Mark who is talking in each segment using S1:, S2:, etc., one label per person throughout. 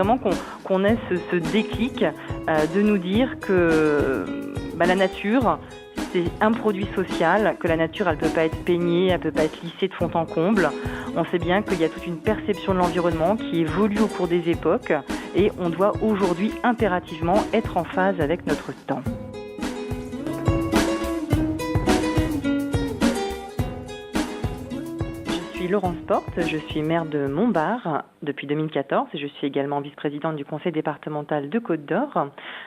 S1: vraiment qu'on ait ce déclic de nous dire que la nature, c'est un produit social, que la nature, elle ne peut pas être peignée, elle ne peut pas être lissée de fond en comble. On sait bien qu'il y a toute une perception de l'environnement qui évolue au cours des époques et on doit aujourd'hui impérativement être en phase avec notre temps. Je suis Laurence Porte, je suis maire de Montbard depuis 2014 et je suis également vice-présidente du conseil départemental de Côte-d'Or.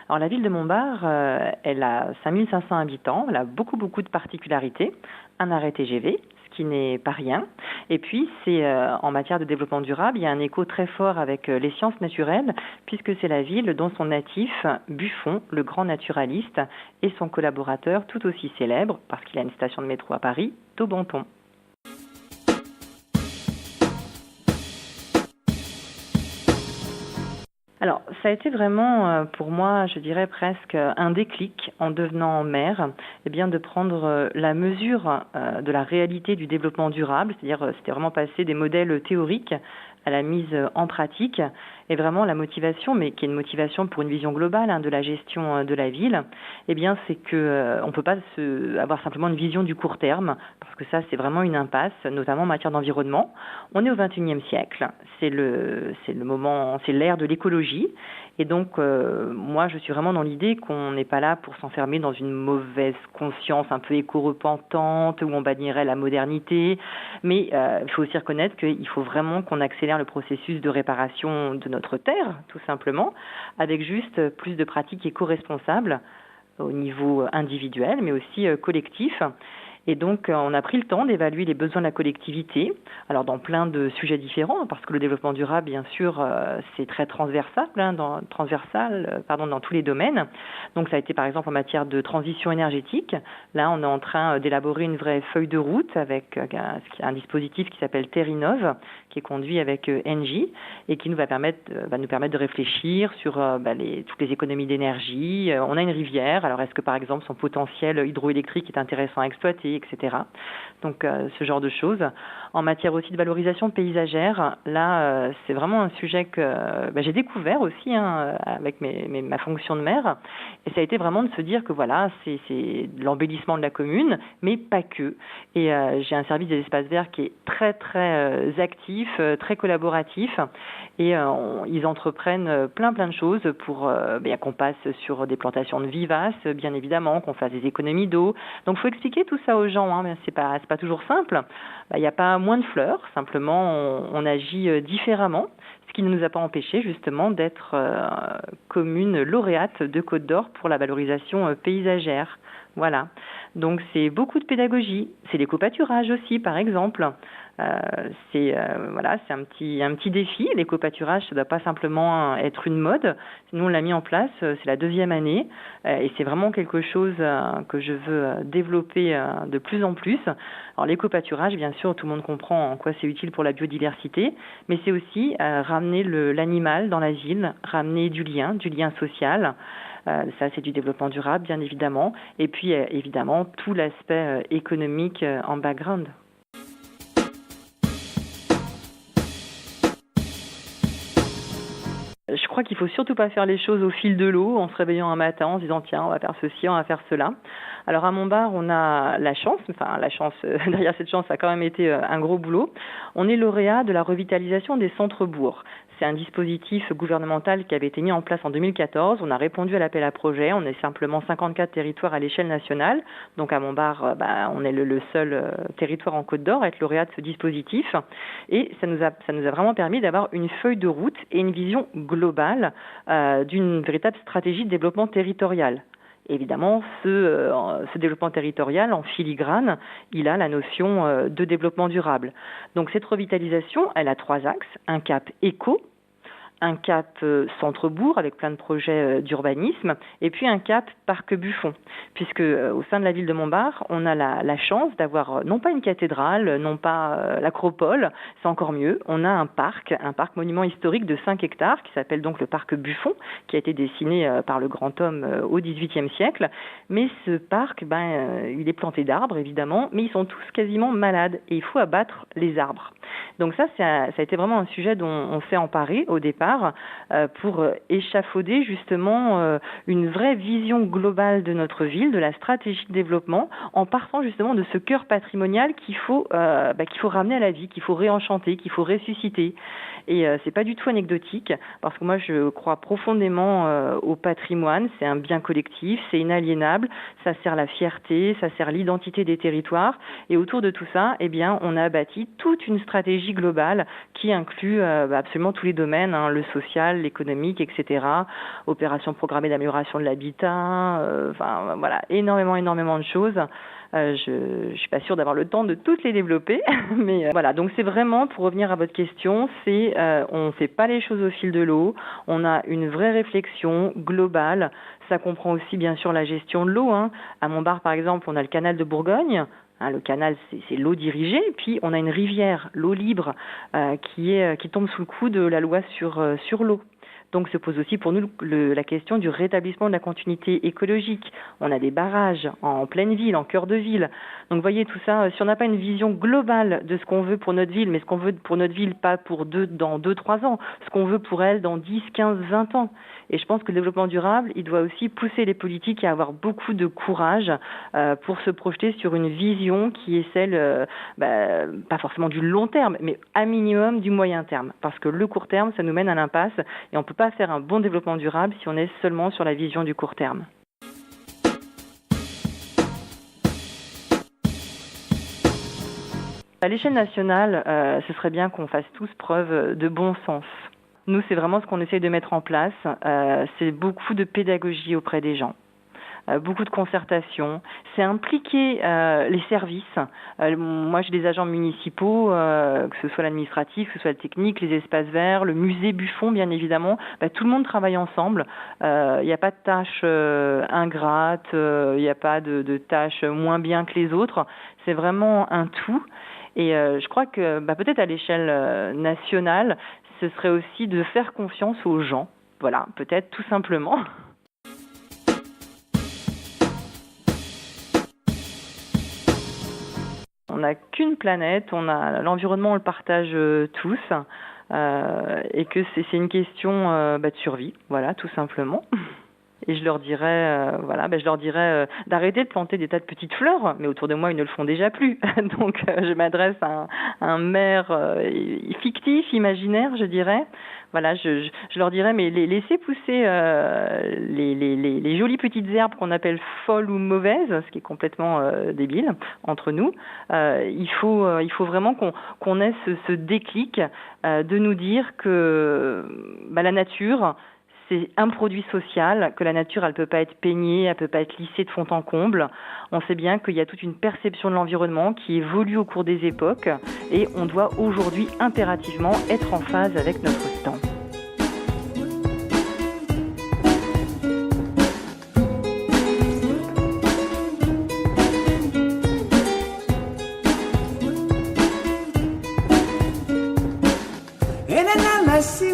S1: Alors la ville de Montbard, elle a 5500 habitants, elle a beaucoup de particularités, un arrêt TGV, ce qui n'est pas rien. Et puis c'est en matière de développement durable, il y a un écho très fort avec les sciences naturelles puisque c'est la ville dont son natif, Buffon, le grand naturaliste, et son collaborateur tout aussi célèbre, parce qu'il a une station de métro à Paris, Daubenton. Alors, ça a été vraiment pour moi, je dirais presque un déclic en devenant maire, de prendre la mesure de la réalité du développement durable, c'est-à-dire c'était vraiment passer des modèles théoriques à la mise en pratique et vraiment la motivation, mais qui est une motivation pour une vision globale de la gestion de la ville, c'est que on peut pas avoir simplement une vision du court terme, parce que ça c'est vraiment une impasse, notamment en matière d'environnement. On est au XXIe siècle, c'est le moment, c'est l'ère de l'écologie, et donc moi je suis vraiment dans l'idée qu'on n'est pas là pour s'enfermer dans une mauvaise conscience un peu éco-repentante où on bannirait la modernité, mais il faut aussi reconnaître qu'il faut vraiment qu'on accélère le processus de réparation de notre terre, tout simplement, avec juste plus de pratiques éco-responsables au niveau individuel, mais aussi collectif. Et donc, on a pris le temps d'évaluer les besoins de la collectivité, alors dans plein de sujets différents, parce que le développement durable, bien sûr, c'est très transversal, dans tous les domaines. Donc, ça a été par exemple en matière de transition énergétique. Là, on est en train d'élaborer une vraie feuille de route avec un dispositif qui s'appelle Terrinov, qui est conduit avec Engie et qui va nous permettre de réfléchir sur toutes les économies d'énergie. On a une rivière, alors est-ce que par exemple son potentiel hydroélectrique est intéressant à exploiter, etc. Donc ce genre de choses. En matière aussi de valorisation paysagère, là c'est vraiment un sujet que j'ai découvert aussi avec ma fonction de maire, et ça a été vraiment de se dire que voilà, c'est de l'embellissement de la commune, mais pas que. Et j'ai un service des espaces verts qui est très actif, très collaboratif, et ils entreprennent plein de choses pour qu'on passe sur des plantations de vivaces, bien évidemment, qu'on fasse des économies d'eau. Donc il faut expliquer tout ça aux gens, mais c'est pas toujours simple. Il n'y a pas moins de fleurs, simplement on agit différemment, ce qui ne nous a pas empêché justement d'être commune lauréate de Côte-d'Or pour la valorisation paysagère. Voilà, donc c'est beaucoup de pédagogie, c'est l'éco-pâturage aussi par exemple. C'est un petit défi. L'éco-pâturage, ça ne doit pas simplement être une mode. Nous, on l'a mis en place, c'est la 2e année, et c'est vraiment quelque chose que je veux développer de plus en plus. Alors l'éco-pâturage, bien sûr, tout le monde comprend en quoi c'est utile pour la biodiversité, mais c'est aussi ramener l'animal dans la ville, ramener du lien social. Ça, c'est du développement durable, bien évidemment, et puis évidemment tout l'aspect économique en background. Je crois qu'il faut surtout pas faire les choses au fil de l'eau, en se réveillant un matin, en se disant tiens, on va faire ceci, on va faire cela. Alors à Montbard, on a la chance, derrière cette chance, ça a quand même été un gros boulot. On est lauréat de la revitalisation des centres-bourgs. C'est un dispositif gouvernemental qui avait été mis en place en 2014. On a répondu à l'appel à projet. On est simplement 54 territoires à l'échelle nationale. Donc à Montbard, on est le seul territoire en Côte-d'Or à être lauréat de ce dispositif. Et ça nous a vraiment permis d'avoir une feuille de route et une vision globale d'une véritable stratégie de développement territorial. Évidemment, ce développement territorial, en filigrane, il a la notion de développement durable. Donc cette revitalisation, elle a 3 axes. Un cap éco, un cap centre-bourg avec plein de projets d'urbanisme, et puis un cap parc Buffon, puisque au sein de la ville de Montbard, on a la chance d'avoir non pas une cathédrale, non pas l'acropole, c'est encore mieux, on a un parc monument historique de 5 hectares qui s'appelle donc le parc Buffon, qui a été dessiné par le grand homme au XVIIIe siècle, mais ce parc, il est planté d'arbres évidemment, mais ils sont tous quasiment malades et il faut abattre les arbres. Donc ça a été vraiment un sujet dont on s'est emparé au départ, territoire pour échafauder justement une vraie vision globale de notre ville, de la stratégie de développement, en partant justement de ce cœur patrimonial qu'il faut ramener à la vie, qu'il faut réenchanter, qu'il faut ressusciter. Et c'est pas du tout anecdotique, parce que moi je crois profondément au patrimoine. C'est un bien collectif, c'est inaliénable, ça sert la fierté, ça sert l'identité des territoires. Et autour de tout ça, eh bien, on a bâti toute une stratégie globale qui inclut absolument tous les domaines, le social, l'économique, etc. Opérations programmées d'amélioration de l'habitat, voilà, énormément de choses. Je suis pas sûre d'avoir le temps de toutes les développer, mais voilà. Donc c'est vraiment, pour revenir à votre question, on fait pas les choses au fil de l'eau. On a une vraie réflexion globale. Ça comprend aussi bien sûr la gestion de l'eau. À Montbard par exemple, on a le canal de Bourgogne. Le canal, c'est l'eau dirigée. Puis on a une rivière, l'eau libre, qui tombe sous le coup de la loi sur l'eau. Donc se pose aussi pour nous la question du rétablissement de la continuité écologique. On a des barrages en pleine ville, en cœur de ville. Donc vous voyez tout ça, si on n'a pas une vision globale de ce qu'on veut pour notre ville, mais ce qu'on veut pour notre ville pas dans 2-3 ans, ce qu'on veut pour elle dans 10, 15, 20 ans. Et je pense que le développement durable, il doit aussi pousser les politiques à avoir beaucoup de courage pour se projeter sur une vision qui est celle, pas forcément du long terme, mais à minimum du moyen terme. Parce que le court terme, ça nous mène à l'impasse et on ne peut pas faire un bon développement durable si on est seulement sur la vision du court terme. À l'échelle nationale, ce serait bien qu'on fasse tous preuve de bon sens. Nous, c'est vraiment ce qu'on essaie de mettre en place. C'est beaucoup de pédagogie auprès des gens. Beaucoup de concertation, c'est impliquer les services. Moi, j'ai des agents municipaux, que ce soit l'administratif, que ce soit le technique, les espaces verts, le musée Buffon, bien évidemment. Tout le monde travaille ensemble. Il n'y a pas de tâches ingrates, il n'y a pas de tâches moins bien que les autres. C'est vraiment un tout. Et je crois que peut-être à l'échelle nationale, ce serait aussi de faire confiance aux gens. Voilà, peut-être tout simplement. On n'a qu'une planète, l'environnement, on le partage tous, et que c'est une question de survie, voilà, tout simplement. Et je leur dirais, d'arrêter de planter des tas de petites fleurs, mais autour de moi, ils ne le font déjà plus. Donc, je m'adresse à un maire fictif, imaginaire, je dirais. Voilà, je leur dirais, mais laissez pousser les jolies petites herbes qu'on appelle folles ou mauvaises, ce qui est complètement débile entre nous. Il faut vraiment qu'on ait ce déclic de nous dire que la nature, c'est un produit social, que la nature, elle peut pas être peignée, elle peut pas être lissée de fond en comble. On sait bien qu'il y a toute une perception de l'environnement qui évolue au cours des époques et on doit aujourd'hui impérativement être en phase avec notre temps.
S2: And then I see